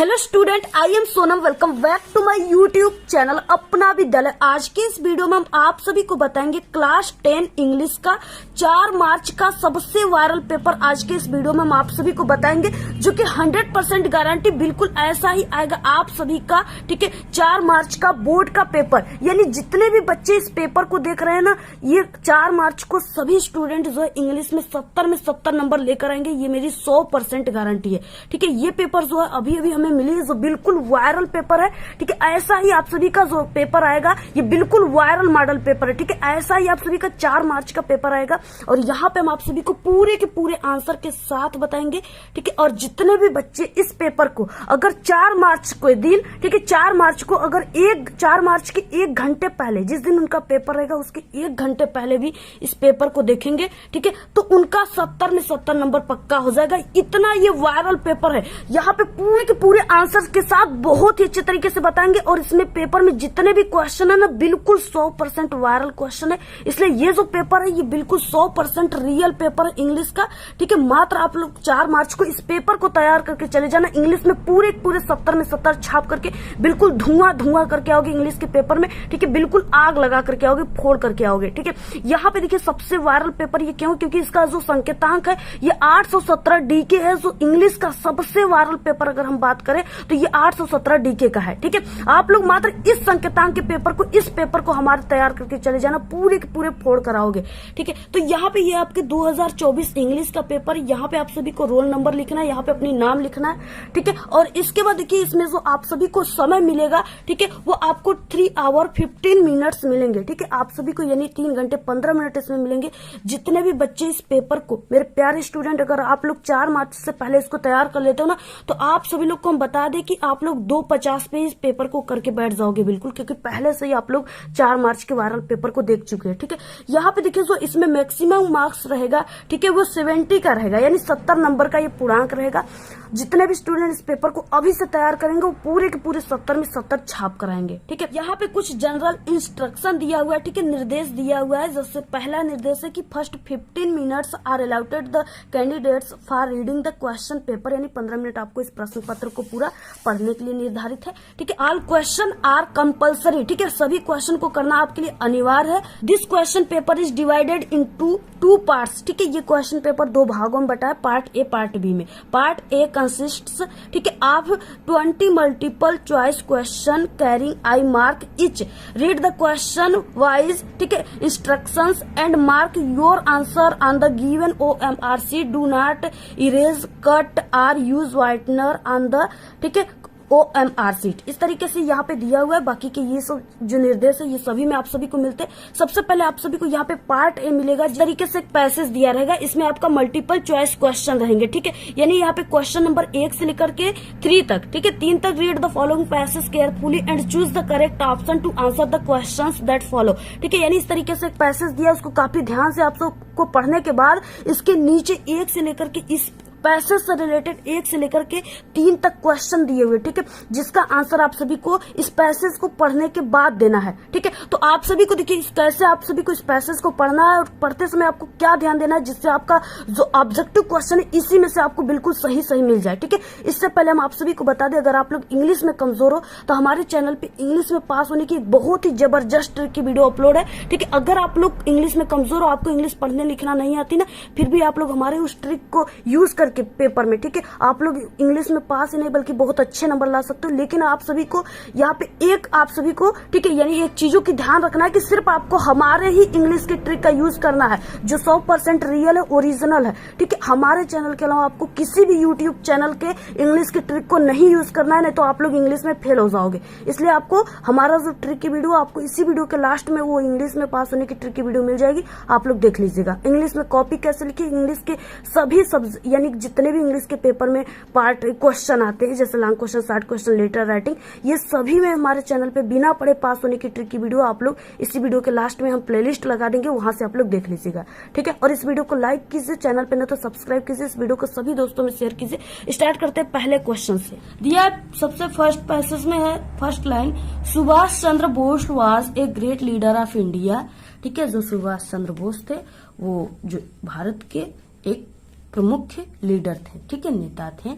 Hello student, I am Sonam. Welcome back to my YouTube channel Apna Vidyalaya. आज के इस video में हम आप सभी को बताएंगे क्लास 10 इंग्लिश का 4 मार्च का सबसे वायरल पेपर। आज के इस वीडियो में हम आप सभी को बताएंगे जो कि 100% गारंटी बिल्कुल ऐसा ही आएगा आप सभी का। ठीक है, 4 मार्च का बोर्ड का पेपर, यानी जितने भी बच्चे इस पेपर को देख रहे हैं ना, ये 4 मार्च को सभी स्टूडेंट जो है इंग्लिश में 70 में 70 नंबर लेकर आएंगे। ये मेरी 100% गारंटी है। ठीक है, ये पेपर जो है अभी अभी हमें मिली है, जो बिल्कुल वायरल पेपर है। ठीक है, ऐसा ही आप सभी का जो पेपर आएगा ये बिल्कुल वायरल मॉडल पेपर है। ठीक है, ऐसा ही आप सभी का 4 मार्च का पेपर आएगा और यहाँ पे हम आप सभी को पूरे के पूरे आंसर के साथ बताएंगे। ठीक है, और जितने भी बच्चे इस पेपर को अगर 4 मार्च को दिन, ठीक है 4 मार्च को अगर 4 मार्च के 1 घंटे पहले, जिस दिन उनका पेपर रहेगा उसके 1 घंटे पहले भी इस पेपर को देखेंगे, ठीक है, तो उनका 70 में 70 नंबर पक्का हो जाएगा। इतना ये वायरल पेपर है। यहाँ पे पूरे के पूरे आंसर के साथ बहुत ही अच्छे तरीके से बताएंगे और इसमें पेपर में जितने भी क्वेश्चन है ना, बिल्कुल 100% वायरल क्वेश्चन है। इसलिए ये जो पेपर है ये बिल्कुल 100% रियल पेपर है इंग्लिश का। ठीक है, मात्र आप लोग 4 मार्च को इस पेपर को तैयार करके चले जाना। इंग्लिश में पूरे 70 में 70 छाप करके बिल्कुल धुआं करके आओगे इंग्लिश के पेपर में। ठीक है, बिल्कुल आग लगा करके आओगे, फोड़ करके आओगे। ठीक है, यहाँ पे देखिए सबसे वायरल पेपर ये क्यों, क्योंकि इसका जो संकेतांक है ये 817 डीके है। जो इंग्लिश का सबसे वायरल पेपर अगर हम बात करें तो ये 817 डीके का है। ठीक है, आप लोग मात्र इस संकेतांक के पेपर को, इस पेपर को हमारे तैयार करके चले जाना, पूरे के पूरे फोड़ कराओगे। ठीक है, तो यहाँ पे ये आपके 2024 इंग्लिश का पेपर, यहाँ पे आप सभी को रोल नंबर लिखना है, यहाँ पे अपनी नाम लिखना है। ठीक है, और इसके बाद देखिए इसमें जो आप सभी को समय मिलेगा, ठीक है, वो आपको 3 आवर 15 मिनट्स मिलेंगे। ठीक है, आप सभी को यानी 3 घंटे 15 मिनट इसमें मिलेंगे। जितने भी बच्चे इस पेपर को, मेरे प्यारे स्टूडेंट, अगर आप लोग 4 मार्च से पहले इसको तैयार कर लेते हो ना, तो आप सभी लोग को हम बता दें कि आप लोग 2:50 पे इस पेपर को करके बैठ जाओगे बिल्कुल, क्योंकि पहले से ही आप लोग 4 मार्च के वायरल पेपर को देख चुके हैं। ठीक है, यहाँ पे देखिए जो इसमें मैक्सिमम मार्क्स रहेगा, ठीक है, वो 70 का रहेगा, यानी 70 नंबर का ये पूर्णांक रहेगा। जितने भी स्टूडेंट इस पेपर को अभी से तैयार करेंगे वो पूरे के पूरे 70 में 70 छाप कराएंगे। ठीक है, यहाँ पे कुछ जनरल इंस्ट्रक्शन दिया हुआ है। ठीक है, निर्देश दिया हुआ है। जैसे पहला निर्देश है कि first 15 minutes are allotted the candidates for reading the question paper, यानी 15 मिनट आपको इस प्रश्न पत्र को पूरा पढ़ने के लिए निर्धारित है। ठीक है, ऑल क्वेश्चन आर कंपल्सरी। ठीक है, सभी क्वेश्चन को करना आपके लिए अनिवार्य है। This question paper is divided into 2 parts. ठीक है, ये क्वेश्चन पेपर 2 भागों में बटा है, पार्ट ए पार्ट बी में। पार्ट ए कंसिस्ट्स, ठीक है, of 20 multiple choice question carrying I mark etch. Read the question wise, ठीक है, instructions and mark your answer on the given OMR sheet. Do not erase, cut और use whitener on the, ठीक है, OMR sheet. इस तरीके से यहाँ पे दिया हुआ है। बाकी के ये सब जो निर्देश है ये सभी में आप सभी को मिलते हैं। सबसे पहले आप सभी को यहाँ पे पार्ट ए मिलेगा, जिस तरीके से एक पैसेज दिया रहेगा, इसमें आपका मल्टीपल चॉइस क्वेश्चन रहेंगे। ठीक है, यानी यहाँ पे क्वेश्चन नंबर 1 से लेकर के 3 तक, ठीक है, 3 तक। Read the following passage carefully and choose the correct option to answer the questions that follow. ठीक है, यानी इस तरीके से एक पैसेज दिया, उसको काफी ध्यान से आप सबको पढ़ने के बाद इसके नीचे 1 से लेकर के इस पैसेज से रिलेटेड 1 से लेकर के 3 तक क्वेश्चन दिए हुए। ठीक है, जिसका आंसर आप सभी को इस पैसेज को पढ़ने के बाद देना है। ठीक है, तो आप सभी को देखिए कैसे आप सभी को इस पैसेज को पढ़ना है और पढ़ते समय आपको क्या ध्यान देना है, जिससे आपका जो ऑब्जेक्टिव क्वेश्चन है इसी में से आपको बिल्कुल सही मिल जाए। ठीक है, इससे पहले हम आप सभी को बता दें, अगर आप लोग इंग्लिश में कमजोर हो तो हमारे चैनल पे इंग्लिश में पास होने की एक बहुत ही जबरदस्त ट्रिक की वीडियो अपलोड है। ठीक है, अगर आप लोग इंग्लिश में कमजोर हो, आपको इंग्लिश पढ़ने लिखना नहीं आती ना, फिर भी आप लोग हमारे उस ट्रिक को यूज करके पेपर में, ठीक है, आप लोग इंग्लिश में पास ही नहीं बल्कि बहुत अच्छे नंबर ला सकते हो। लेकिन आप सभी को यहाँ पे एक आप सभी को, ठीक है, यानी एक चीजों की ध्यान रखना है कि सिर्फ आपको हमारे ही इंग्लिश के ट्रिक का यूज करना है, जो 100% रियल है, ओरिजिनल है। ठीक है, हमारे चैनल के अलावा आपको किसी भी यूट्यूब चैनल के इंग्लिश के ट्रिक को नहीं यूज करना है, नहीं तो आप लोग इंग्लिश में फेल हो जाओगे। इसलिए आपको हमारा जो ट्रिक की वीडियो, आपको इसी वीडियो के लास्ट में वो इंग्लिश में पास होने की ट्रिक की वीडियो मिल जाएगी, आप लोग देख लीजिएगा। इंग्लिश में कॉपी कैसे लिखी, इंग्लिश के सभी यानी जितने भी इंग्लिश के पेपर में पार्ट क्वेश्चन आते हैं, जैसे long question, short question, letter writing, ये सभी में हमारे चैनल पे बिना पढ़े पास होने की ट्रिक की वीडियो आप लोग इसी वीडियो के लास्ट में हम प्लेलिस्ट लगा देंगे, वहां से आप लोग देख लीजिएगा। ठीक है, और इस वीडियो को लाइक कीजिए, चैनल पे न तो सब्सक्राइब कीजिए, इस वीडियो को सभी दोस्तों में शेयर कीजिए। स्टार्ट करते हैं पहले क्वेश्चन से। दिया सबसे फर्स्ट पैसेज में है, first line, Subhash Chandra Bose was a great leader of India. ठीक है, जो सुभाष चंद्र बोस थे वो जो भारत के एक प्रमुख लीडर थे, ठीक है, नेता थे।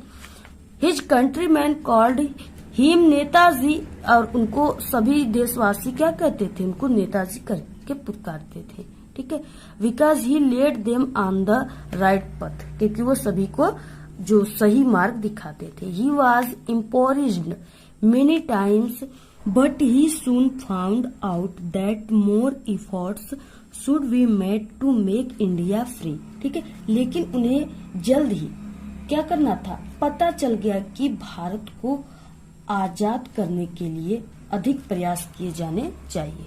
His countryman called him Netaji, और उनको सभी देशवासी क्या कहते थे, उनको नेताजी करके पुकारते थे, ठीक है। Because he led them on the right path, क्योंकि वो सभी को जो सही मार्ग दिखाते थे। He was imprisoned many times but he soon found out that more efforts should be made to make India free, ठीक है। लेकिन उन्हें जल्द ही क्या करना था, पता चल गया कि भारत को आजाद करने के लिए अधिक प्रयास किए जाने चाहिए,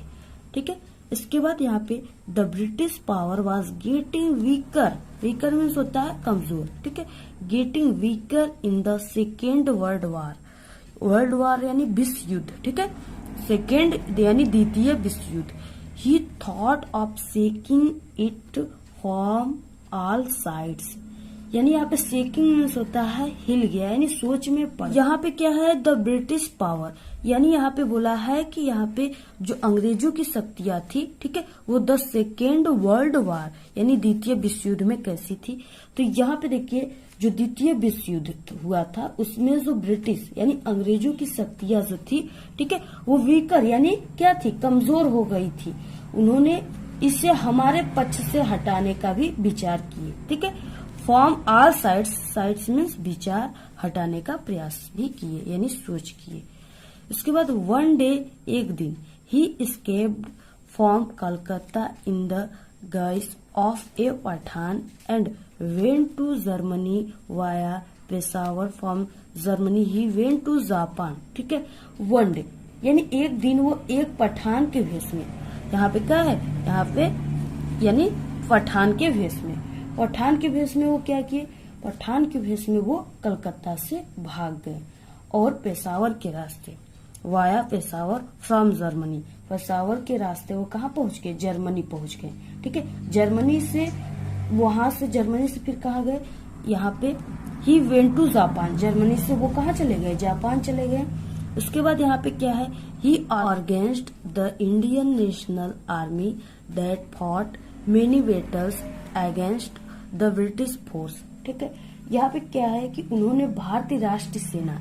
ठीक है। इसके बाद यहाँ पे the British power was getting weaker, weaker means होता है कमजोर, ठीक है। Getting weaker in the second world war, world war यानी विश्व युद्ध, ठीक है। सेकेंड यानी द्वितीय विश्व युद्ध। ही thought of shaking it from all sides, यानी यहाँ पे शेकिंग मीन्स होता है हिल गया, यानी सोच में पड़। यहाँ पे क्या है, द ब्रिटिश पावर, यानी यहाँ पे बोला है कि यहाँ पे जो अंग्रेजों की शक्तियां थी, ठीक है, वो द सेकेंड वर्ल्ड वार यानी द्वितीय विश्व युद्ध में कैसी थी। तो यहाँ पे देखिए जो द्वितीय विश्व युद्ध हुआ था उसमें जो ब्रिटिश यानी अंग्रेजों की शक्तियां जो थी, ठीक है, वो वीकर यानी क्या थी, कमजोर हो गई थी। उन्होंने इसे हमारे पक्ष से हटाने का भी विचार किए, ठीक है। From all sides, sides means विचार, हटाने का प्रयास भी किए यानी सोच किए। उसके बाद वन डे, एक दिन, he escaped from Calcutta in the guise of a Pathan and went to Germany via Peshawar. From Germany he went to Japan, ठीक है। वन डे यानी एक दिन वो एक पठान के भेष में, यहाँ पे क्या है, यहाँ पे यानी पठान के भेष में, पठान के भेष में वो क्या किए, पठान के भेष में वो कलकत्ता से भाग गए और पेशावर के रास्ते, via Peshawar from Germany, Peshawar के रास्ते वो कहाँ पहुंच गए, जर्मनी पहुंच गए, ठीक है। जर्मनी से वहां से, जर्मनी से फिर कहाँ गए, यहाँ पे he went to Japan, Germany से वो कहाँ चले गए, जापान चले गए। उसके बाद यहाँ पे क्या है, he organized the Indian National Army that fought many battles against the British force, ठीक है। यहाँ पे क्या है कि उन्होंने भारतीय राष्ट्रीय सेना,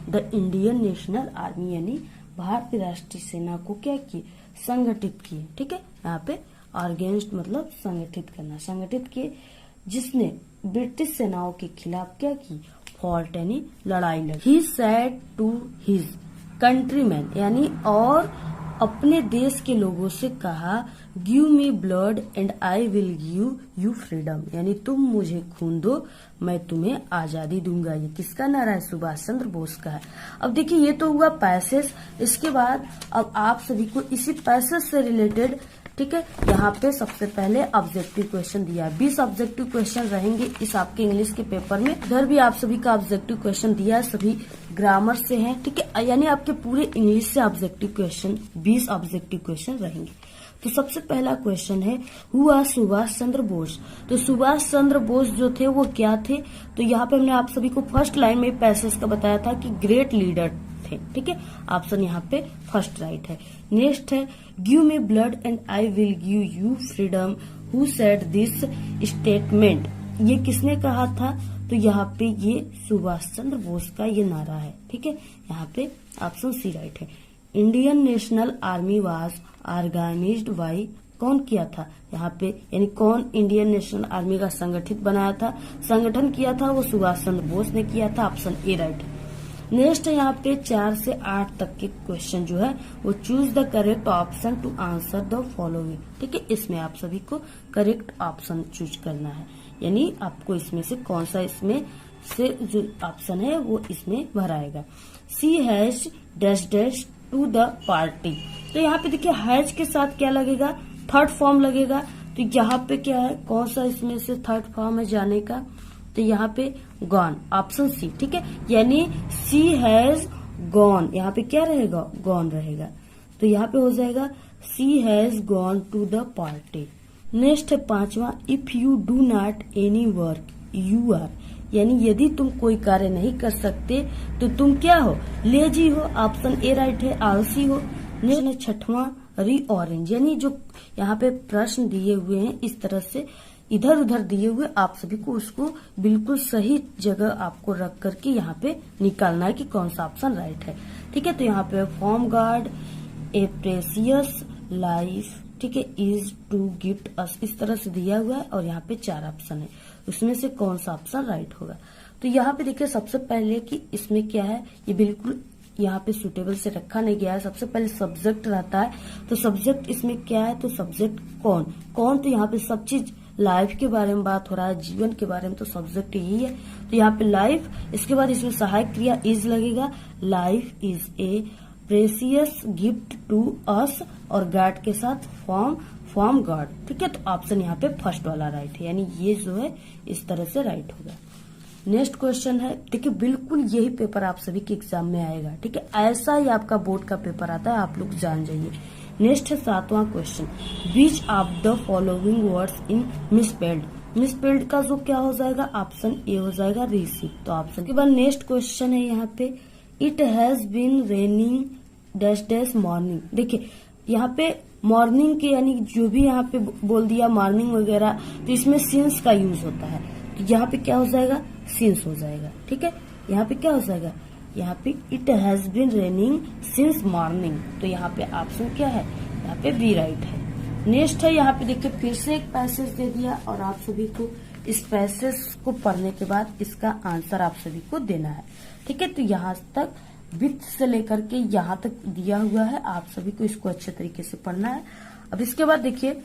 द इंडियन नेशनल आर्मी यानी भारतीय राष्ट्रीय सेना को क्या किए, संगठित किए, ठीक है। यहाँ पे ऑर्गेनाइज्ड मतलब संगठित करना, संगठित किए, जिसने ब्रिटिश सेनाओं के खिलाफ क्या की, फॉल्ट यानी लड़ाई लड़ी। He said to his countryman यानी और अपने देश के लोगों से कहा, give me blood and I will give you freedom, यानी तुम मुझे खून दो मैं तुम्हें आजादी दूंगा। ये किसका नारा है, सुभाष चंद्र बोस का है। अब देखिए ये तो हुआ पैसेज, इसके बाद अब आप सभी को इसी पैसेज से रिलेटेड, ठीक है, यहाँ पे सबसे पहले ऑब्जेक्टिव क्वेश्चन दिया है। 20 ऑब्जेक्टिव क्वेश्चन रहेंगे इस आपके इंग्लिश के पेपर में। इधर भी आप सभी का ऑब्जेक्टिव क्वेश्चन दिया है, सभी ग्रामर से हैं, ठीक है, यानी आपके पूरे इंग्लिश से ऑब्जेक्टिव क्वेश्चन 20 ऑब्जेक्टिव क्वेश्चन रहेंगे। तो सबसे पहला क्वेश्चन है, हुआ सुभाष चंद्र बोस। तो सुभाष चंद्र बोस जो थे वो क्या थे, तो यहाँ पे हमने आप सभी को फर्स्ट लाइन में पैसेज का बताया था कि ग्रेट लीडर थे, ठीक है। ऑप्शन यहाँ पे फर्स्ट राइट है। नेक्स्ट है, give me blood and I will give you freedom, who said this statement, ये किसने कहा था, तो यहाँ पे ये सुभाष चंद्र बोस का ये नारा है, ठीक है। यहाँ पे ऑप्शन सी राइट है। Indian National Army was organized by, कौन किया था यहाँ पे, यानी कौन इंडियन नेशनल आर्मी का संगठित बनाया था, संगठन किया था वो सुभाष चंद्र बोस ने किया था, ऑप्शन ए राइट है। नेक्स्ट यहाँ पे 4 से 8 तक के क्वेश्चन जो है वो choose the correct option to answer the following, ठीक है। इसमें आप सभी को करेक्ट ऑप्शन चूज करना है, यानी आपको इसमें से कौन सा इसमें से जो ऑप्शन है वो इसमें भराएगा। She has dash dash to the party, तो यहाँ पे देखिए हैज के साथ क्या लगेगा, थर्ड फॉर्म लगेगा। तो यहाँ पे क्या है, कौन सा इसमें से थर्ड फॉर्म है जाने का, तो यहाँ पे गॉन, ऑप्शन सी, ठीक है, यानी सी हैज गॉन, यहाँ पे क्या रहेगा, गॉन रहेगा। तो यहाँ पे हो जाएगा she has gone to the party. Next है 5वां, if you do not any work you are, यानी यदि तुम कोई कार्य नहीं कर सकते तो तुम क्या हो, लेजी हो, ऑप्शन ए राइट है, आलसी हो। नेक्स्ट 6वां, रीऑरेंज, यानी जो यहाँ पे प्रश्न दिए हुए हैं इस तरह से इधर उधर दिए हुए आप सभी को उसको बिल्कुल सही जगह आपको रख करके यहाँ पे निकालना है कि कौन सा ऑप्शन राइट है। ठीक है, तो यहाँ पे फॉर्म गार्ड ए प्रेसियस लाइफ, ठीक है, इज टू गिफ्ट अस, इस तरह से दिया हुआ है और यहाँ पे 4 ऑप्शन है, उसमें से कौन सा ऑप्शन राइट होगा। तो यहाँ पे देखिए सबसे पहले कि इसमें क्या है, ये बिल्कुल यहाँ पे सुटेबल से रखा नहीं गया है। सबसे पहले सब्जेक्ट रहता है, तो सब्जेक्ट इसमें क्या है, तो सब्जेक्ट कौन कौन, तो यहाँ पे सब चीज लाइफ के बारे में बात हो रहा है, जीवन के बारे में, तो सब्जेक्ट यही है। तो यहाँ पे लाइफ, इसके बाद इसमें सहायक क्रिया इज लगेगा, life is a precious gift to us, और गार्ड के साथ फॉर्म गार्ड। ठीक है, तो ऑप्शन यहाँ पे फर्स्ट वाला राइट है, यानी ये जो है इस तरह से राइट होगा। नेक्स्ट क्वेश्चन है, देखिए बिल्कुल यही पेपर आप सभी के एग्जाम में आएगा। ठीक है, ऐसा ही आपका बोर्ड का पेपर आता है, आप लोग जान जाइए। नेक्स्ट है 7वां question, which of the following words in misspelled. Misspelled का जो क्या हो जाएगा, ऑप्शन ए हो जाएगा रिसीव। तो ऑप्शन के बाद नेक्स्ट क्वेश्चन है यहाँ पे, it has been raining dash dash morning. देखिए यहाँ पे मॉर्निंग के यानी जो भी यहाँ पे बोल दिया मॉर्निंग वगैरह, तो इसमें सिंस का यूज होता है, तो यहाँ पे क्या हो जाएगा, सिंस हो जाएगा। ठीक है, यहाँ पे क्या हो जाएगा, यहाँ पे it has been raining since morning, तो यहाँ पे ऑप्शन क्या है, यहाँ पे बी राइट है। नेक्स्ट है यहाँ पे देखिए फिर से एक पैसेज दे दिया और आप सभी को इस पैसेज को पढ़ने के बाद इसका आंसर आप सभी को देना है। ठीक है, तो यहाँ तक वित्त से लेकर के यहाँ तक दिया हुआ है, आप सभी को इसको अच्छे तरीके से पढ़ना है। अब इसके बाद देखिए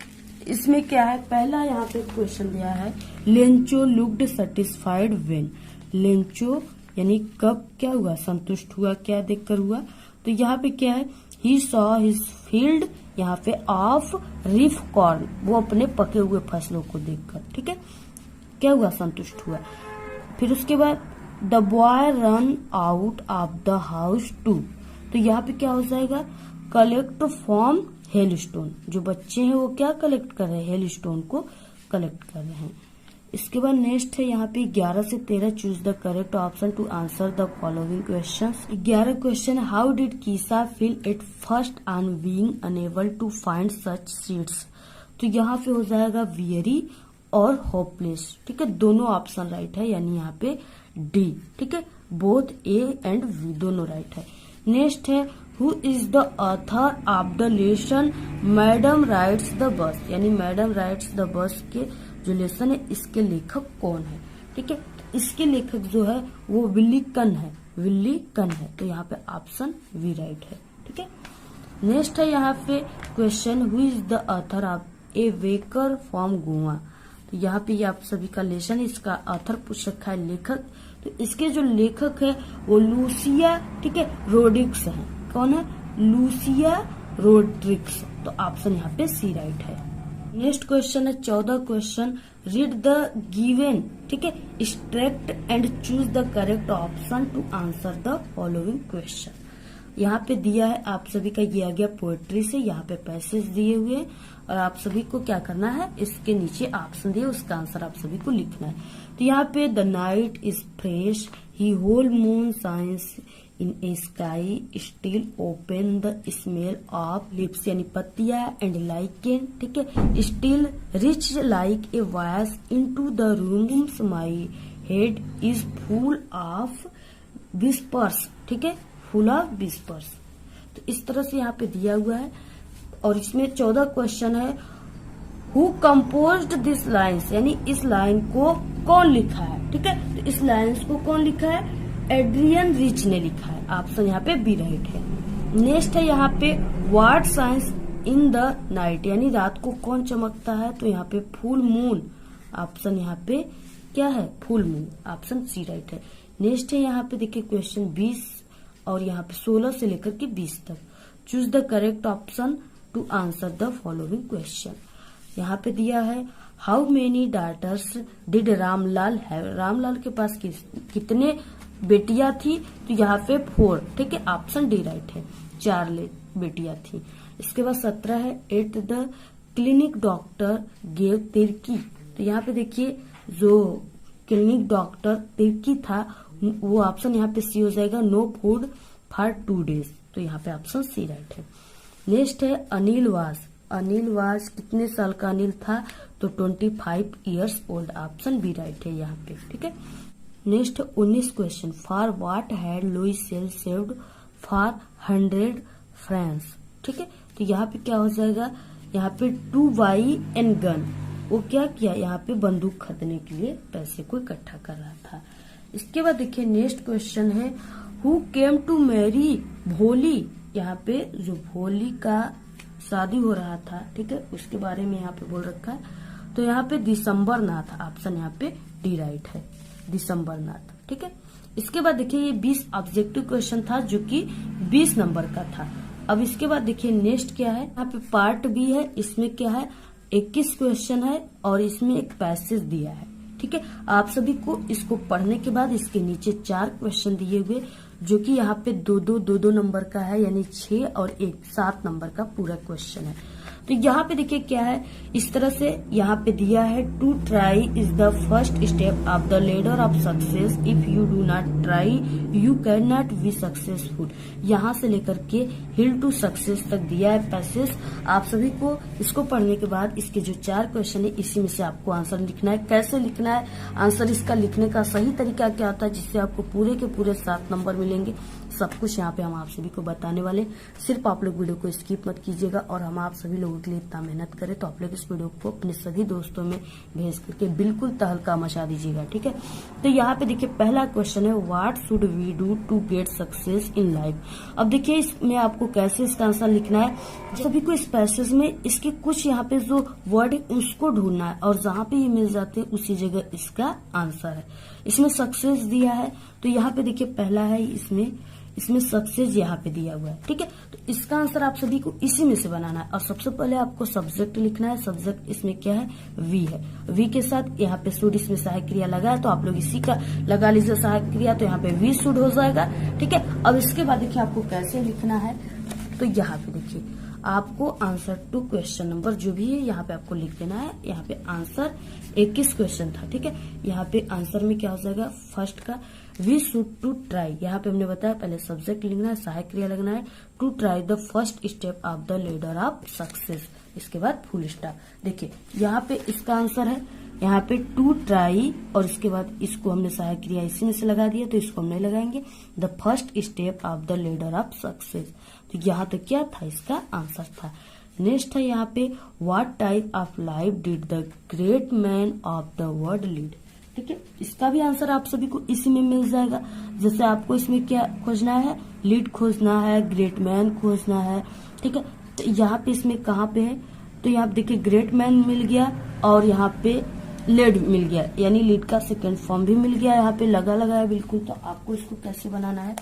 इसमें क्या है, पहला यहाँ पे क्वेश्चन दिया है, Lencho looked satisfied when. Lencho यानी कब क्या हुआ, संतुष्ट हुआ, क्या देखकर हुआ, तो यहाँ पे क्या है, ही सॉ हिज फील्ड, यहाँ पे ऑफ रिफ कॉर्न, वो अपने पके हुए फसलों को देखकर, ठीक है, क्या हुआ, संतुष्ट हुआ। फिर उसके बाद the boy run out of the house too, तो यहाँ पे क्या हो जाएगा, कलेक्ट फ्रॉम हेलस्टोन, जो बच्चे हैं वो क्या कलेक्ट कर रहे हैं, हेलस्टोन को कलेक्ट कर रहे हैं। इसके बाद नेक्स्ट है यहाँ पे 11 से 13 choose the correct option to answer the following questions. 11 question, how did Kisa feel at first on being unable to find such seeds, तो यहाँ पे हो जाएगा वेरी और होपलेस। ठीक है, दोनों ऑप्शन राइट है, यानी यहाँ पे डी। ठीक है, बोथ ए एंड वी दोनों राइट है। नेक्स्ट है who is the author of the lesson madam rides the bus, यानी मैडम राइड्स द बस के जो लेसन है इसके लेखक कौन है। ठीक है, तो इसके लेखक जो है वो विल्ली कन है, विल्ली कन है, तो यहाँ पे ऑप्शन वी राइट है। ठीक है, नेक्स्ट है यहाँ पे question, who is the author of A waker from Goa, तो यहाँ पे ये आप सभी का लेसन, इसका ऑथर पूछ रखा है लेखक, तो इसके जो लेखक है वो लूसिया, ठीक है, रोड्रिग्स है। कौन है, लूसिया रोड्रिग्स, तो ऑप्शन यहाँ पे सी राइट है। नेक्स्ट क्वेश्चन है 14 क्वेश्चन, रीड द गिवन, ठीक है, extract and choose the correct option to answer the following question. यहाँ पे दिया है आप सभी का, ये आ गया पोएट्री से, यहाँ पे पैसेज दिए हुए हैं और आप सभी को क्या करना है, इसके नीचे ऑप्शन दिए उसका आंसर आप सभी को लिखना है। तो यहाँ पे the night is fresh, he whole moon science in a sky, still open the smell of lips, यानी पत्तियां एंड लाइकेन, ठीक है, still rich like a voice in to the rooms, my head is full of whispers, ठीक है, full of whispers. तो इस तरह से यहाँ पे दिया हुआ है और इसमें 14 क्वेश्चन है, हु कंपोज्ड दिस लाइन्स, यानी इस लाइन को कौन लिखा है। ठीक है, तो इस लाइन्स को कौन लिखा है, एड्रियन रिच ने लिखा है, ऑप्शन यहाँ पे बी राइट है। नेक्स्ट है यहाँ पे what science in the night, यानी रात को कौन चमकता है, तो यहाँ पे फुल मून, ऑप्शन यहाँ पे क्या है, full moon, option C right है। नेक्स्ट है यहाँ पे देखिए क्वेश्चन 20 और यहाँ पे 16 से लेकर के 20 तक, choose the correct option to answer the following question. यहाँ पे दिया है how many daughters did Ramlal have, Ramlal के पास कितने बेटियां थी, तो यहाँ पे 4, ठीक है, ऑप्शन डी राइट है, 4 बेटियां थी। इसके बाद 17 है, at the clinic doctor gave Tirkey, तो यहाँ पे देखिए जो क्लिनिक डॉक्टर तिर्की था वो ऑप्शन यहाँ पे सी हो जाएगा, नो फूड फॉर 2 days, तो यहाँ पे ऑप्शन सी राइट है। नेक्स्ट है अनिल वास अनिल वाज कितने साल का अनिल था, तो 25 years old, option B right है यहाँ पे। ठीक है, next 19 question, for what had Louis saved for 100 francs. ठीक है, तो यहाँ पे क्या हो जाएगा, यहाँ पे टू बाई एन गन, वो क्या किया, यहाँ पे बंदूक खरीदने के लिए पैसे को इकट्ठा कर रहा था। इसके बाद देखिए नेक्स्ट क्वेश्चन है, हु केम टू मैरी भोली। यहाँ पे जो भोली का शादी हो रहा था, ठीक है, उसके बारे में यहाँ पे बोल रखा है। तो यहाँ पे दिसंबर नाथ, ऑप्शन यहाँ पे डी राइट है, दिसंबर नाथ। ठीक है, इसके बाद देखिए ये 20 ऑब्जेक्टिव क्वेश्चन था जो कि 20 नंबर का था। अब इसके बाद देखिए नेक्स्ट क्या है, यहाँ पे पार्ट बी है, इसमें क्या है 21 क्वेश्चन है और इसमें एक पैसेज दिया है। ठीक है, आप सभी को इसको पढ़ने के बाद इसके नीचे 4 क्वेश्चन दिए हुए जो कि यहाँ पे दो नंबर का है, यानी 6 और 1 7 नंबर का पूरा क्वेश्चन है। तो यहाँ पे देखिए क्या है, इस तरह से यहाँ पे दिया है, to try is the first step of the ladder of success, if you do not try you can not be successful. यहाँ से लेकर के हिल टू सक्सेस तक दिया है पैसेज। आप सभी को इसको पढ़ने के बाद इसके जो 4 क्वेश्चन है इसी में से आपको आंसर लिखना है। कैसे लिखना है, आंसर इसका लिखने का सही तरीका क्या होता है जिससे आपको पूरे के पूरे 7 नंबर मिलेंगे, सब कुछ यहाँ पे हम आप सभी को बताने वाले। सिर्फ आप लोग वीडियो को स्किप मत कीजिएगा और हम आप सभी लोगों के लिए इतना मेहनत करें तो आप लोग इस वीडियो को अपने सभी दोस्तों में भेज करके बिल्कुल तहलका मचा दीजिएगा। ठीक है, तो यहाँ पे देखिए पहला क्वेश्चन है, what should we do to get success in life. अब देखिए इसमें आपको कैसे इसका आंसर लिखना है, सभी को इस पैसेज में इसके कुछ यहाँ पे जो वर्ड है उसको ढूंढना है और जहाँ पे ये मिल जाते हैं उसी जगह इसका आंसर है। इसमें सक्सेस दिया है, तो यहाँ पे देखिए पहला है, इसमें सक्सेस यहाँ पे दिया हुआ है। ठीक है, तो इसका आंसर आप सभी को इसी में से बनाना है और सबसे पहले आपको सब्जेक्ट लिखना है। सब्जेक्ट इसमें क्या है, वी है, वी के साथ यहाँ पे शुड, इसमें सहायक क्रिया लगा है तो आप लोग इसी का लगा लीजिए सहायक क्रिया, तो यहाँ पे वी शुड हो जाएगा। ठीक है, अब इसके बाद देखिए आपको कैसे लिखना है, तो यहाँ पे देखिए आपको आंसर टू क्वेश्चन नंबर जो भी है यहाँ पे आपको लिख देना है। यहाँ पे आंसर 21 क्वेश्चन था। ठीक है, यहाँ पे आंसर में क्या हो जाएगा, फर्स्ट का वी शुड टू ट्राई, यहाँ पे हमने बताया पहले सब्जेक्ट लिखना है, सहायक क्रिया लगना है, to try the first step of the ladder of success, इसके बाद फुल स्टॉप। देखिए यहाँ पे इसका आंसर है, यहाँ पे टू ट्राई और इसके बाद इसको हमने सहायक क्रिया इसी में से लगा दिया तो इसको हम नहीं लगाएंगे, the first step of the ladder of success. तो यहाँ तक क्या था, इसका आंसर था। नेक्स्ट है यहाँ पे, what type of life did the great man of the world lead. ठीक है, इसका भी आंसर आप सभी को इसी में मिल जाएगा। जैसे आपको इसमें क्या खोजना है, लीड खोजना है, ग्रेट मैन खोजना है। ठीक है, तो यहाँ पे इसमें कहाँ पे है, तो यहाँ पे देखिए ग्रेट मैन मिल गया और यहाँ पे लीड मिल गया, यानी लीड का सेकंड फॉर्म भी मिल गया, यहाँ पे लगा है बिल्कुल। तो आपको इसको कैसे बनाना है,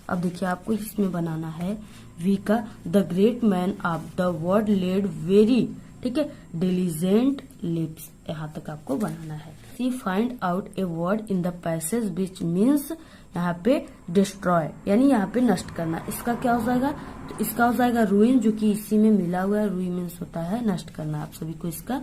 अब देखिए आपको इसमें बनाना है वी का, the great man of the world led very, ठीक है, डिलीजेंट लिप्स, यहाँ तक आपको बनाना है। C find out a word in the passage which means, यहाँ पे डिस्ट्रॉय, यानी यहाँ पे नष्ट करना, इसका क्या हो जाएगा, तो इसका हो जाएगा रूइन, जो कि इसी में मिला हुआ है, रूइन मीन्स होता है नष्ट करना। आप सभी को इसका,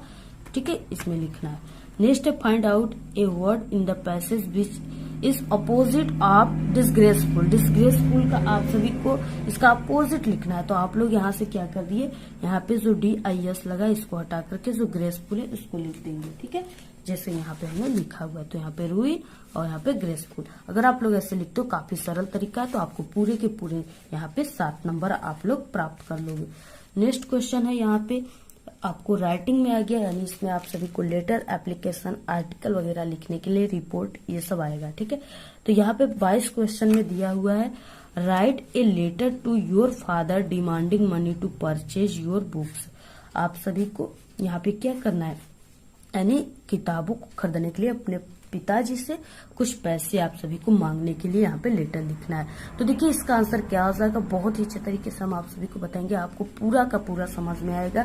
ठीक है, इसमें लिखना है। नेक्स्ट है, find out a word in the passage which is opposite of disgraceful. Disgraceful का आप सभी को इसका अपोजिट लिखना है, तो आप लोग यहाँ से क्या कर दिए, यहाँ पे जो DIS लगा इसको हटा करके जो ग्रेसफुल है उसको लिख देंगे। ठीक है, जैसे यहाँ पे हमने लिखा हुआ है, तो यहाँ पे रूइन और यहाँ पे ग्रेसफुल। अगर आप लोग ऐसे लिखते हो, काफी सरल तरीका है, तो आपको पूरे के पूरे यहाँ पे 7 नंबर आप लोग प्राप्त कर लोगे। नेक्स्ट क्वेश्चन है, यहाँ पे आपको राइटिंग में आ गया, यानी इसमें आप सभी को लेटर, एप्लीकेशन, आर्टिकल वगैरह लिखने के लिए, रिपोर्ट, ये सब आएगा। ठीक है, तो यहाँ पे 22 क्वेश्चन में दिया हुआ है, write a letter to your father demanding money to purchase your books. आप सभी को यहाँ पे क्या करना है, यानी किताबों को खरीदने के लिए अपने पिताजी से कुछ पैसे आप सभी को मांगने के लिए यहाँ पे लेटर लिखना है। तो देखिए इसका आंसर क्या हो जाएगा, बहुत ही अच्छे तरीके से हम आप सभी को बताएंगे, आपको पूरा का पूरा समझ में आएगा।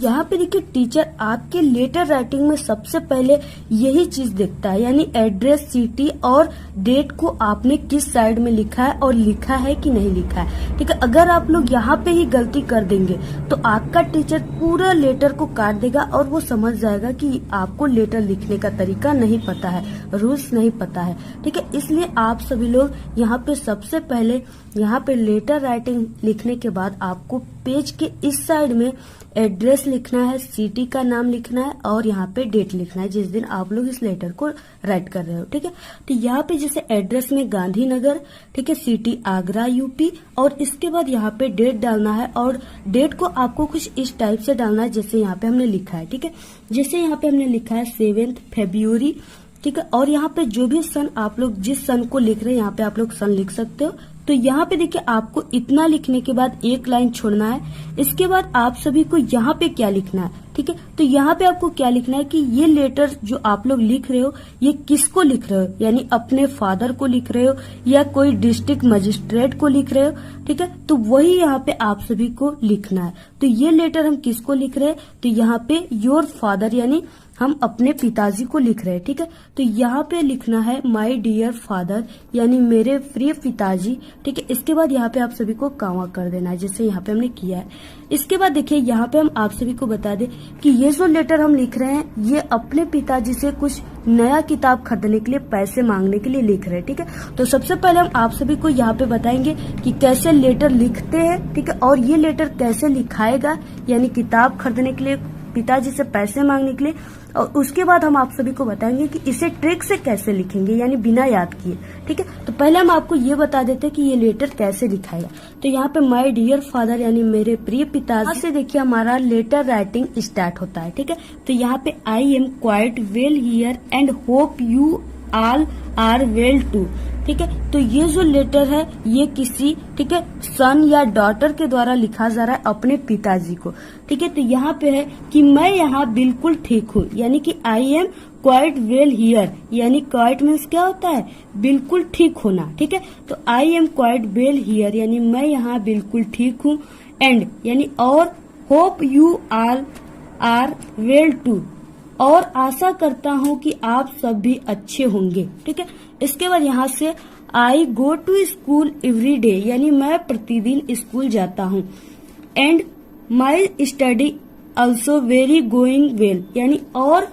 यहाँ पे देखिए टीचर आपके लेटर राइटिंग में सबसे पहले यही चीज देखता है, यानी एड्रेस, सिटी और डेट को आपने किस साइड में लिखा है और लिखा है कि नहीं लिखा है। ठीक है, अगर आप लोग यहाँ पे ही गलती कर देंगे तो आपका टीचर पूरा लेटर को काट देगा और वो समझ जाएगा कि आपको लेटर लिखने का तरीका नहीं पता है। है, रूल्स नहीं पता है, ठीक है। इसलिए आप सभी लोग यहाँ पे सबसे पहले यहाँ पे लेटर राइटिंग लिखने के बाद आपको पेज के इस साइड में एड्रेस लिखना है, सिटी का नाम लिखना है और यहाँ पे डेट लिखना है जिस दिन आप लोग इस लेटर को राइट कर रहे हो, ठीक है। तो यहाँ पे जैसे एड्रेस में गांधीनगर, ठीक है, सिटी आगरा यूपी, और इसके बाद यहाँ पे डेट डालना है और डेट को आपको कुछ इस टाइप से डालना है जैसे यहाँ पे हमने लिखा है, ठीक है। जैसे यहाँ पे हमने लिखा है 7 फरवरी, ठीक है। और यहाँ पे जो भी सन आप लोग जिस सन को लिख रहे हैं यहाँ पे आप लोग सन लिख सकते हो। तो यहाँ पे देखिए आपको इतना लिखने के बाद एक लाइन छोड़ना है। इसके बाद आप सभी को यहाँ पे क्या लिखना है, ठीक है। तो यहाँ पे आपको क्या लिखना है कि ये लेटर जो आप लोग लिख रहे हो ये किसको लिख रहे हो, यानी अपने फादर को लिख रहे हो या कोई डिस्ट्रिक्ट मजिस्ट्रेट को लिख रहे हो, ठीक है। तो वही यहाँ पे आप सभी को लिखना है। तो ये लेटर हम किसको लिख रहे हैं, तो यहाँ पे योर फादर यानी हम अपने पिताजी को लिख रहे हैं, ठीक है। तो यहाँ पे लिखना है माय डियर फादर यानी मेरे प्रिय पिताजी, ठीक है। इसके बाद यहाँ पे आप सभी को कामा कर देना है जैसे यहाँ पे हमने किया है। इसके बाद देखिए यहाँ पे हम आप सभी को बता दें कि ये जो लेटर हम लिख रहे हैं ये अपने पिताजी से कुछ नया किताब खरीदने के लिए पैसे मांगने के लिए लिख रहे हैं, ठीक है। तो सबसे पहले हम आप सभी को यहाँ पे बताएंगे कि कैसे लेटर लिखते हैं, ठीक है, और ये लेटर कैसे लिखाएगा यानी किताब खरीदने के लिए पिताजी से पैसे मांगने के लिए, और उसके बाद हम आप सभी को बताएंगे कि इसे ट्रिक से कैसे लिखेंगे यानी बिना याद किए, ठीक है। तो पहले हम आपको ये बता देते हैं कि ये लेटर कैसे लिखाएगा। तो यहाँ पे माय डियर फादर यानी मेरे प्रिय पिताजी से देखिए हमारा लेटर राइटिंग स्टार्ट होता है, ठीक है। तो यहाँ पे I am quite well here and hope you all are well too, ठीक है। तो ये जो लेटर है ये किसी, ठीक है, सन या डॉटर के द्वारा लिखा जा रहा है अपने पिताजी को, ठीक है। तो यहाँ पे है कि मैं यहाँ बिल्कुल ठीक हूँ यानी कि I am quite well here यानी क्वाइट मीन्स क्या होता है, बिल्कुल ठीक होना, ठीक है। तो I am quite well here यानी मैं यहाँ बिल्कुल ठीक हूँ, एंड यानी और hope you all are well too और आशा करता हूँ कि आप सब भी अच्छे होंगे, ठीक है। इसके बाद यहाँ से I go to school every day यानी मैं प्रतिदिन स्कूल जाता हूँ, and my study also very going well यानी और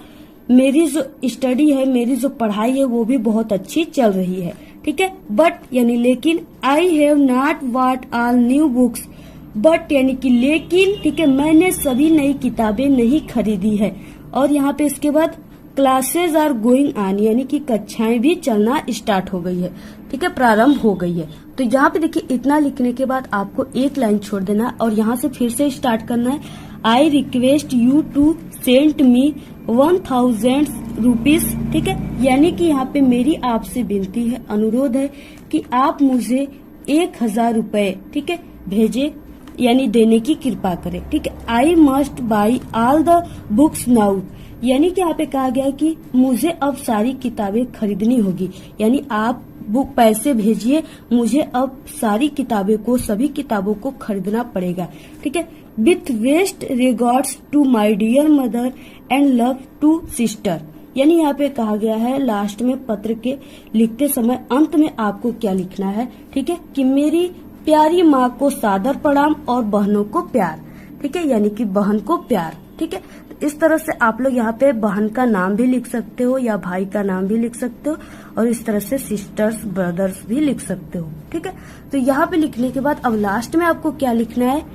मेरी जो स्टडी है, मेरी जो पढ़ाई है वो भी बहुत अच्छी चल रही है, ठीक है। बट यानी लेकिन I have not bought all new books, but यानी कि लेकिन, ठीक है, मैंने सभी नई किताबें नहीं खरीदी है। और यहाँ पे इसके बाद क्लासेज आर गोइंग ऑन यानी कि कक्षाएं भी चलना स्टार्ट हो गई है, ठीक है, प्रारंभ हो गई है। तो यहाँ पे देखिए इतना लिखने के बाद आपको एक लाइन छोड़ देना और यहाँ से फिर से स्टार्ट करना है। I request you to send me 1000 rupees, ठीक है, यानी कि यहाँ पे मेरी आपसे विनती है, अनुरोध है कि आप मुझे 1000 रुपए, ठीक है, भेजे यानी देने की कृपा करें, ठीक है। I must by all the books now यानी कि यहाँ पे कहा गया कि मुझे अब सारी किताबें खरीदनी होगी यानी आप बुक पैसे भेजिए, मुझे अब सारी किताबें को सभी किताबों को खरीदना पड़ेगा, ठीक है। With best regards to my dear mother and love to sister यानी यहाँ पे कहा गया है लास्ट में पत्र के लिखते समय अंत में आपको क्या लिखना है, ठीक है, कि मेरी प्यारी माँ को सादर प्रणाम और बहनों को प्यार, ठीक है, यानी कि बहन को प्यार, ठीक है। इस तरह से आप लोग यहाँ पे बहन का नाम भी लिख सकते हो या भाई का नाम भी लिख सकते हो और इस तरह से सिस्टर्स ब्रदर्स भी लिख सकते हो, ठीक है। तो यहाँ पे लिखने के बाद अब लास्ट में आपको क्या लिखना है,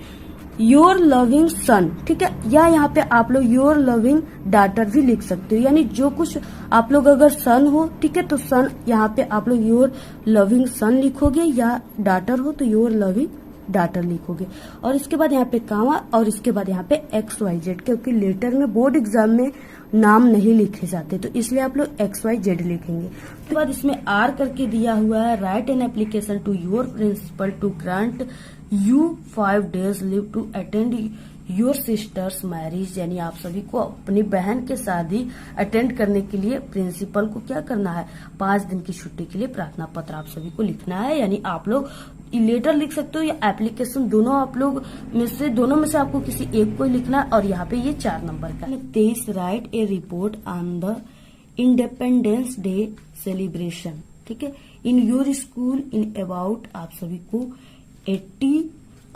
योर लविंग सन, ठीक है, या यहाँ पे आप लोग योर लविंग डॉटर भी लिख सकते हो यानी जो कुछ आप लोग अगर सन हो, ठीक है, तो सन यहाँ पे आप लोग योर लविंग सन लिखोगे या डॉटर हो तो योर लविंग डॉटर लिखोगे। और इसके बाद यहाँ पे कामा और इसके बाद यहाँ पे XYZ क्योंकि लेटर में बोर्ड एग्जाम में नाम नहीं लिखे जाते तो इसलिए आप लोग XYZ लिखेंगे। उसके बाद इसमें R करके दिया हुआ है write an application to your principal to grant you 5 days leave to attend your sister's marriage यानी आप सभी को अपनी बहन के शादी अटेंड करने के लिए प्रिंसिपल को क्या करना है, 5 दिन की छुट्टी के लिए प्रार्थना पत्र आप सभी को लिखना है। यानी आप लोग लेटर लिख सकते हो या एप्लीकेशन, दोनों आप लोग में से दोनों में से आपको किसी एक को लिखना है। और यहाँ पे ये 4 नंबर का 23 right A report on the independence day celebration, ठीक है, in your school in about आप सभी को 80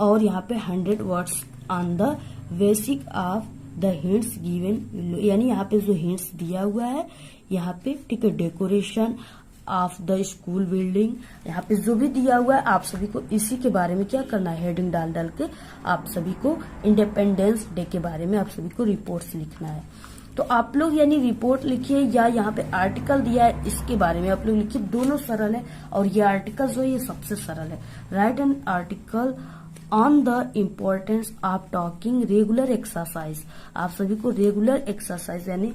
और यहाँ पे 100 words on the basic of the hints given, यानी यहाँ पे जो हिंट्स दिया हुआ है यहाँ पे, ठीक है, decoration of the school building, यहाँ पे जो भी दिया हुआ है आप सभी को इसी के बारे में क्या करना है, हेडिंग डाल डाल के आप सभी को इंडिपेंडेंस डे के बारे में आप सभी को रिपोर्ट्स लिखना है। तो आप लोग यानी रिपोर्ट लिखिए या यहाँ पे आर्टिकल दिया है इसके बारे में आप लोग लिखिए, दोनों सरल है और ये आर्टिकल जो है ये सबसे सरल है। Write an article on the importance of talking regular exercise, आप सभी को रेगुलर एक्सरसाइज यानी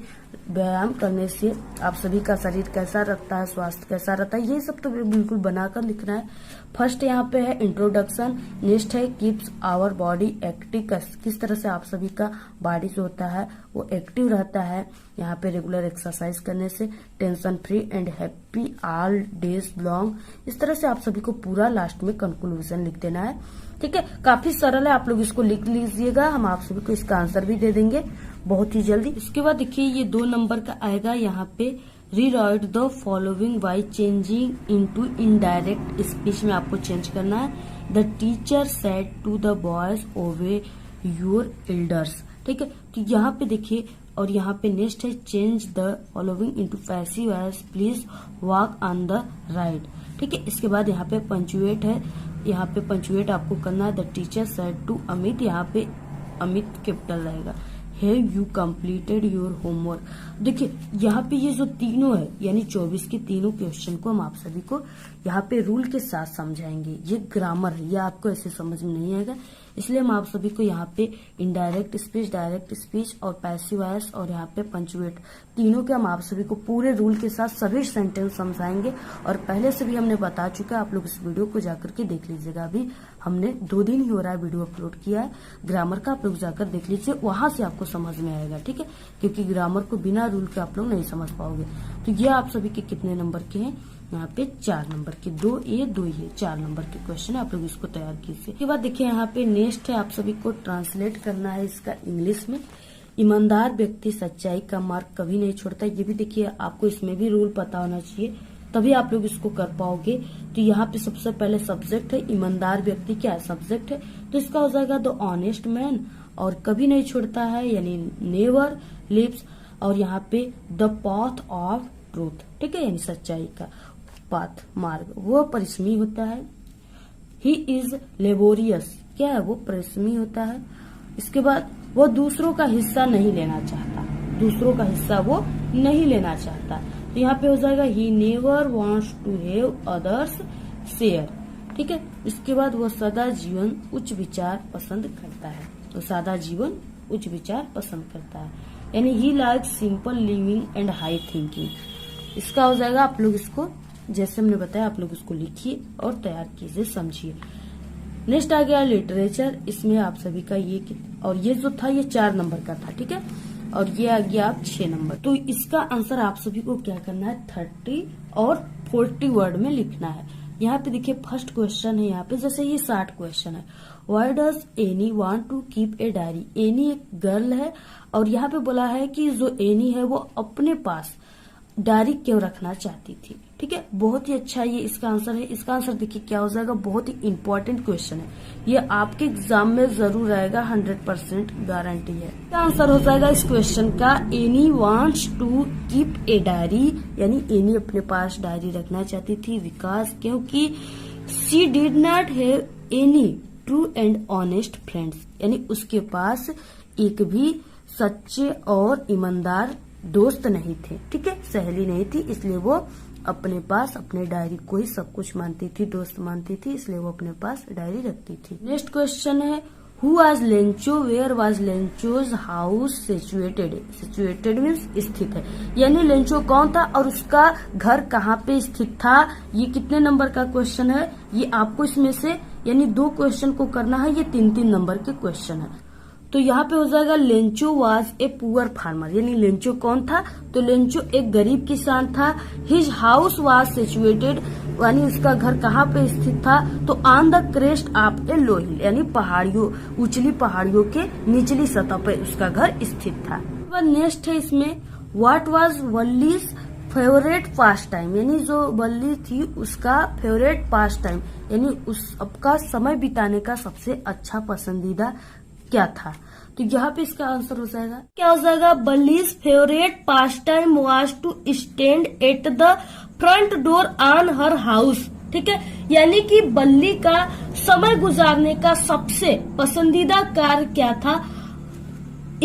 व्यायाम करने से आप सभी का शरीर कैसा रहता है, स्वास्थ्य कैसा रहता है, ये सब तो बिल्कुल बनाकर लिखना है। फर्स्ट यहाँ पे है इंट्रोडक्शन, नेक्स्ट है कीप्स आवर बॉडी एक्टिव, किस तरह से आप सभी का बॉडी जो होता है वो एक्टिव रहता है यहाँ पे रेगुलर एक्सरसाइज करने से। Tension free and happy all days long, इस तरह से आप सभी को पूरा लास्ट में कंक्लूजन लिख देना है। ठीक है, काफी सरल है, आप लोग इसको लिख लीजिएगा, हम आप सभी को इसका आंसर भी दे देंगे बहुत ही जल्दी। इसके बाद देखिए ये 2 नंबर का आएगा, यहाँ पे rewrite the following by changing into indirect speech में आपको चेंज करना है। The teacher said to the boys obey your elders, ठीक है, तो यहाँ पे देखिए और यहाँ पे नेक्स्ट है change the following into passive voice, please walk on the right, ठीक है। इसके बाद यहाँ पे पंचुएट है, यहाँ पे पंचुएट आपको करना है। The teacher said to Amit, यहाँ पे अमित कैपिटल रहेगा। Have you completed your homework, देखिए यहाँ पे ये जो तीनों है यानी 24 के तीनों क्वेश्चन को हम आप सभी को यहाँ पे रूल के साथ समझाएंगे। ये ग्रामर है, ये आपको ऐसे समझ में नहीं आएगा, इसलिए हम आप सभी को यहाँ पे इनडायरेक्ट स्पीच, डायरेक्ट स्पीच और पैसिव वॉइस और यहाँ पे पंचुएट, तीनों के हम आप सभी को पूरे रूल के साथ सभी सेंटेंस समझाएंगे। और पहले से भी हमने बता चुका है, आप लोग इस वीडियो को जाकर के देख लीजिएगा। अभी हमने 2 दिन ही हो रहा है वीडियो अपलोड किया है ग्रामर का, आप लोग जाकर देख लीजिए, वहां से आपको समझ में आएगा, ठीक है, क्योंकि ग्रामर को बिना रूल के आप लोग नहीं समझ पाओगे। तो ये आप सभी के कितने नंबर के हैं, यहाँ पे 4 नंबर के, 2 ये 2 ये 4 नंबर के क्वेश्चन है, आप लोग इसको तैयार कीजिए। इसके बाद देखिए यहाँ पे नेक्स्ट है, आप सभी को ट्रांसलेट करना है इसका इंग्लिश में। ईमानदार व्यक्ति सच्चाई का मार्ग कभी नहीं छोड़ता, ये भी देखिए आपको इसमें भी रूल पता होना चाहिए, तभी आप लोग इसको कर पाओगे। तो यहाँ पे सबसे पहले सब्जेक्ट है, ईमानदार व्यक्ति क्या है, सब्जेक्ट है, तो इसका हो जाएगा द ऑनेस्ट मैन, और कभी नहीं छोड़ता है यानी नेवर लिव्स, और यहाँ पे द पाथ ऑफ ट्रूथ, ठीक है, यानी सच्चाई का पाथ मार्ग, वो परिश्रमी होता है। ही इज लेबोरियस, क्या है, वो परिश्रमी होता है। इसके बाद वो दूसरों का हिस्सा नहीं लेना चाहता, दूसरों का हिस्सा वो नहीं लेना चाहता, तो यहाँ पे हो जाएगा he never wants to have others share, ठीक है। इसके बाद वो सदा जीवन उच्च विचार पसंद करता है, तो सादा जीवन उच्च विचार पसंद करता है, यानी he like simple living and high thinking. इसका हो जाएगा, आप लोग इसको जैसे हमने बताया आप लोग इसको लिखिए और तैयार कीजिए, समझिए। नेक्स्ट आ गया लिटरेचर, इसमें आप सभी का ये और ये जो था ये 4 नंबर का था, ठीक है, और ये आ गया आप 6 नंबर। तो इसका आंसर आप सभी को क्या करना है, 30 और 40 वर्ड में लिखना है। यहाँ पे देखिए फर्स्ट क्वेश्चन है, यहाँ पे जैसे ये 60 क्वेश्चन है। Why does Anne want to keep a diary, Anne एक गर्ल है और यहाँ पे बोला है कि जो एनी है वो अपने पास डायरी क्यों रखना चाहती थी, ठीक है, बहुत ही अच्छा ये इसका आंसर है। इसका आंसर देखिए क्या हो जाएगा, बहुत ही इंपॉर्टेंट क्वेश्चन है, ये आपके एग्जाम में जरूर आएगा, 100% गारंटी है। इसका आंसर हो जाएगा इस क्वेश्चन का Anne wants to keep a diary, यानी एनी अपने पास डायरी रखना चाहती थी, विकास क्योंकि she did not have any true and honest friends, यानी उसके पास एक भी सच्चे और ईमानदार दोस्त नहीं थे, ठीक है, सहेली नहीं थी, इसलिए वो अपने पास अपने डायरी को ही सब कुछ मानती थी, दोस्त मानती थी, इसलिए वो अपने पास डायरी रखती थी। नेक्स्ट क्वेश्चन है who was Lencho, where was Lencho's house situated, situated means स्थित है, यानी लेंचो कौन था और उसका घर कहाँ पे स्थित था। ये कितने नंबर का क्वेश्चन है, ये आपको इसमें से यानी 2 क्वेश्चन को करना है, ये 3-3 नंबर के क्वेश्चन है। तो यहाँ पे हो जाएगा Lencho was a poor farmer, यानी लेंचो कौन था, तो लेंचो एक गरीब किसान था। हिज हाउस वाज सिचुएटेड, यानी उसका घर कहाँ पे स्थित था, तो ऑन द क्रेस्ट ऑफ ए लो हिल, यानी पहाड़ियों, उचली पहाड़ियों के निचली सतह पे उसका घर स्थित था। नेक्स्ट है इसमें what was Valli's favourite pastime, यानी जो वल्ली थी उसका फेवरेट पास टाइम, यानी उस आपका समय बिताने का सबसे अच्छा पसंदीदा क्या था? तो यहाँ पे इसका आंसर हो जाएगा, क्या हो जाएगा? Valli's favourite pastime was to stand at the front door on her house. ठीक है, यानी कि बल्ली का समय गुजारने का सबसे पसंदीदा कार्य क्या था?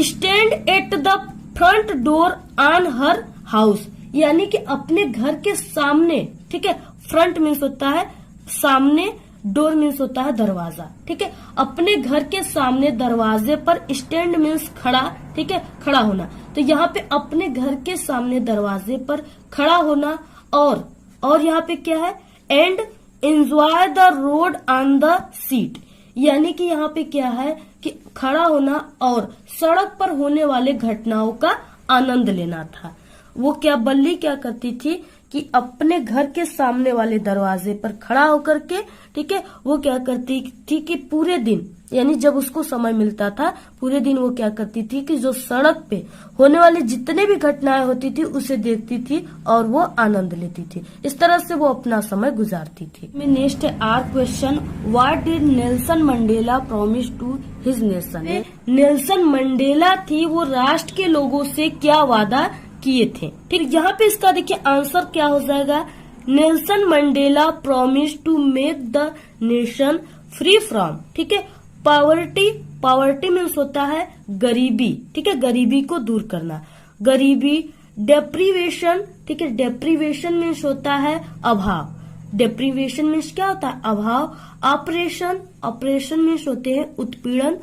Stand at the front door on her house, यानी कि अपने घर के सामने। ठीक है, फ्रंट मीन्स होता है सामने, डोर मीन्स होता है दरवाजा। ठीक है, अपने घर के सामने दरवाजे पर, स्टैंड मीन्स खड़ा। ठीक है, खड़ा होना। तो यहाँ पे अपने घर के सामने दरवाजे पर खड़ा होना, और यहाँ पे क्या है? And enjoy the road on the seat, यानी कि यहाँ पे क्या है कि खड़ा होना और सड़क पर होने वाले घटनाओं का आनंद लेना था। वो क्या, बल्ली क्या करती थी कि अपने घर के सामने वाले दरवाजे पर खड़ा होकर के, ठीक है, वो क्या करती थी कि पूरे दिन, यानी जब उसको समय मिलता था पूरे दिन, वो क्या करती थी कि जो सड़क पे होने वाली जितने भी घटनाएं होती थी उसे देखती थी और वो आनंद लेती थी। इस तरह से वो अपना समय गुजारती थी। नेक्स्ट है our question, what did Nelson Mandela promise to his nation? Nelson Mandela थी, वो राष्ट्र के लोगों से क्या वादा किए थे? ठीक, यहाँ पे इसका देखिए आंसर क्या हो जाएगा? Nelson Mandela promise to make the nation free from, ठीक है, पॉवर्टी। पॉवर्टी मीन्स होता है गरीबी। ठीक है, गरीबी को दूर करना, गरीबी। डेप्रीवेशन, ठीक है, डेप्रीवेशन मीन्स होता है अभाव। डेप्रीवेशन मीन्स क्या होता है? अभाव। ऑपरेशन, ऑपरेशन मीन्स होते हैं उत्पीड़न।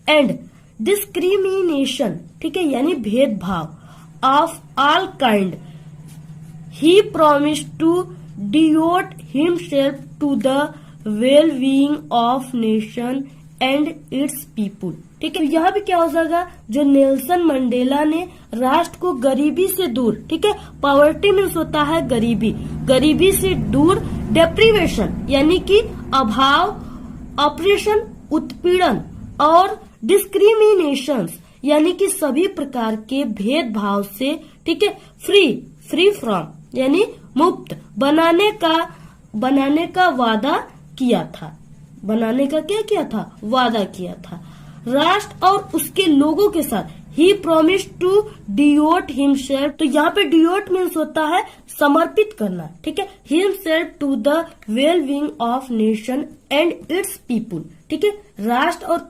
एंड डिस्क्रिमिनेशन, ठीक है, यानी भेदभाव। Of all kind he promise to devote himself to the well being of nation and its people. ठीक है, यहाँ पे क्या हो जाएगा? जो नेल्सन मंडेला ने राष्ट्र को गरीबी से दूर, ठीक है, पॉवर्टी मीन्स होता है गरीबी, गरीबी से दूर। डेप्रीवेशन यानी कि अभाव, ऑपरेशन उत्पीड़न, और डिस्क्रिमिनेशन यानी कि सभी प्रकार के भेदभाव से, ठीक है, फ्री फ्रॉम यानी मुक्त बनाने का वादा किया था। बनाने का क्या किया था? वादा किया था। राष्ट्र और उसके लोगों के साथ ही प्रॉमिस टू डिवोट हिमसेल्फ, तो यहाँ पे डिवोट मीन्स होता है समर्पित करना। ठीक है, himself to the well being of nation and its people. ठीक है, राष्ट्र और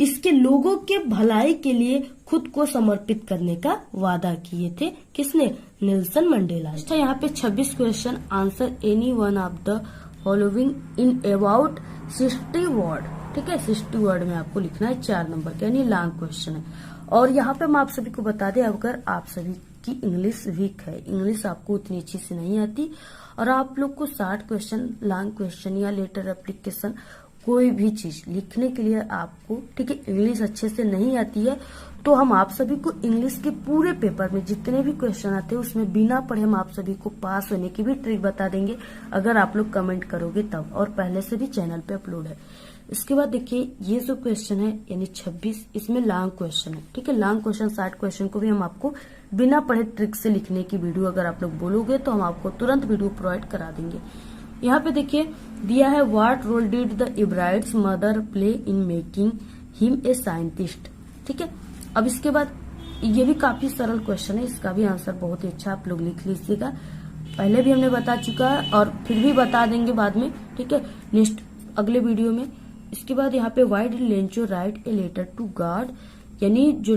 इसके लोगों के भलाई के लिए खुद को समर्पित करने का वादा किए थे। किसने? Nelson Mandela. तो यहाँ पे 26 question, answer any one of the following in about 60 word. ठीक है, 60 वर्ड में आपको लिखना है, 4 नंबर का, यानी लॉन्ग क्वेश्चन है। और यहाँ पे मैं आप सभी को बता दें, अगर आप सभी की इंग्लिश वीक है, इंग्लिश आपको उतनी अच्छी से नहीं आती, और आप लोग को 60 क्वेश्चन, लॉन्ग क्वेश्चन या लेटर एप्लीकेशन, कोई भी चीज लिखने के लिए आपको, ठीक है, इंग्लिश अच्छे से नहीं आती है, तो हम आप सभी को इंग्लिश के पूरे पेपर में जितने भी क्वेश्चन आते हैं उसमें बिना पढ़े हम आप सभी को पास होने की भी ट्रिक बता देंगे, अगर आप लोग कमेंट करोगे तब, और पहले से भी चैनल पे अपलोड है। इसके बाद देखिए ये जो क्वेश्चन है यानी 26, इसमें लॉन्ग क्वेश्चन है। ठीक है, लॉन्ग क्वेश्चन 60 क्वेश्चन को भी हम आपको बिना पढ़े ट्रिक से लिखने की वीडियो अगर आप लोग बोलोगे तो हम आपको तुरंत वीडियो प्रोवाइड करा देंगे। यहाँ पे देखिए दिया है, what role did the Ebright's mother play in making him a scientist. ठीक है, अब इसके बाद ये भी काफी सरल क्वेश्चन है, इसका भी आंसर बहुत ही अच्छा आप लोग लिख लीजिएगा। पहले भी हमने बता चुका है और फिर भी बता देंगे बाद में। ठीक है, नेक्स्ट अगले वीडियो में। इसके बाद यहाँ पे why did Lencho write a letter to God, यानी जो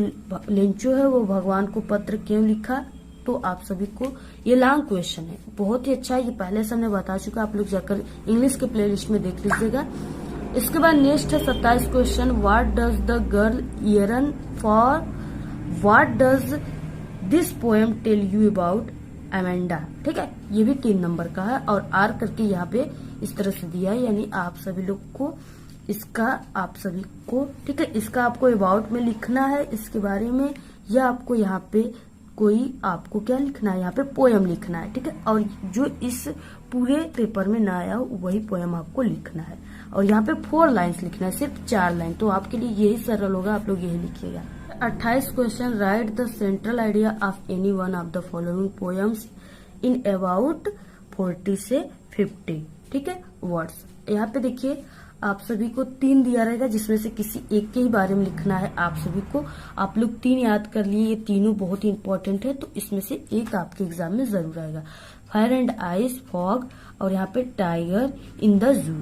लेंचो है वो भगवान को पत्र क्यों लिखा? तो आप सभी को ये लॉन्ग क्वेश्चन है, बहुत ही अच्छा है, ये पहले से हमने बता चुका, आप लोग जाकर इंग्लिश के प्लेलिस्ट में देख लीजिएगा। इसके बाद नेक्स्ट है 27 question, what does the girl yearn for, what does this poem tell you about Amanda. ठीक है, ये भी 3 नंबर का है, और आर करके यहाँ पे इस तरह से दिया है, यानी आप सभी लोग को इसका, आप सभी को, ठीक है, इसका आपको अबाउट में लिखना है इसके बारे में, या आपको यहाँ पे कोई आपको क्या लिखना है, यहाँ पे पोएम लिखना है। ठीक है, और जो इस पूरे पेपर में ना आया हो वही पोएम आपको लिखना है, और यहाँ पे 4 लाइन्स लिखना है, सिर्फ 4 लाइन, तो आपके लिए यही सरल होगा, आप लोग यही लिखिएगा। 28 question, right the central idea of any one of the following poems in about 40 से 50, ठीक है, वर्ड्स। यहाँ पे देखिए आप सभी को 3 दिया रहेगा, जिसमें से किसी एक के ही बारे में लिखना है आप सभी को। आप लोग 3 याद कर लिए, ये तीनों बहुत ही इंपॉर्टेंट है, तो इसमें से एक आपके एग्जाम में जरूर आएगा। फायर एंड आइस, फॉग और यहाँ पे टाइगर इन द जू।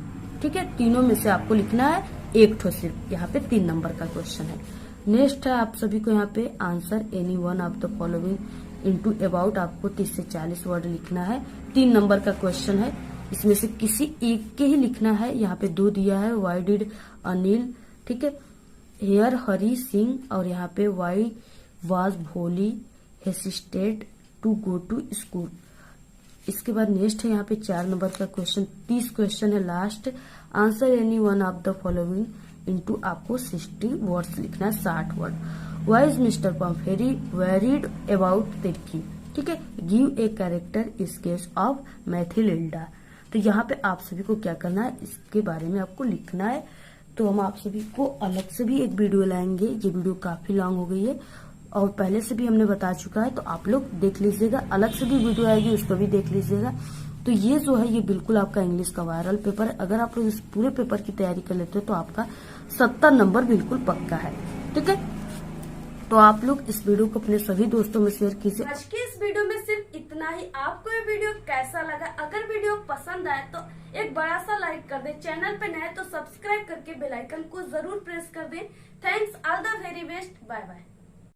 ठीक है, तीनों में से आपको लिखना है एक ठो सिर्फ। यहाँ पे 3 नंबर का क्वेश्चन है। नेक्स्ट है आप सभी को यहाँ पे answer any one of the following into about. आपको 30 से 40 वर्ड लिखना है। 3 नंबर का क्वेश्चन है, इसमें से किसी एक के ही लिखना है। यहाँ पे 2 दिया है, वाई डिड अनिल, ठीक है, हेयर हरी सिंह, और यहाँ पे why was Bholi hesitant to go to school. इसके बाद नेक्स्ट है यहाँ पे 4 नंबर का क्वेश्चन, 30 क्वेश्चन है last. Answer any one of the following into आपको 60 वर्ड्स लिखना है, 60 word. Why is Mr Pumphrey worried about Tricki, ठीक है, give a character sketch of Matilda. तो यहाँ पे आप सभी को क्या करना है, इसके बारे में आपको लिखना है। तो हम आप सभी को अलग से भी एक वीडियो लाएंगे, ये वीडियो काफी लॉन्ग हो गई है और पहले से भी हमने बता चुका है, तो आप लोग देख लीजिएगा। अलग से भी वीडियो आएगी, उसको भी देख लीजिएगा। तो ये जो है ये बिल्कुल आपका इंग्लिश का वायरल पेपर है। अगर आप लोग इस पूरे पेपर की तैयारी कर लेते हो तो आपका 70 नंबर बिल्कुल पक्का है। ठीक है, तो आप लोग इस वीडियो को अपने सभी दोस्तों में शेयर कीजिए। आज की इस वीडियो में सिर्फ इतना ही। आपको ये वीडियो कैसा लगा? अगर वीडियो पसंद आए तो एक बड़ा सा लाइक कर दें। चैनल पे नए तो सब्सक्राइब करके बेल आइकन को जरूर प्रेस कर दें। Thanks, all the very best, bye bye.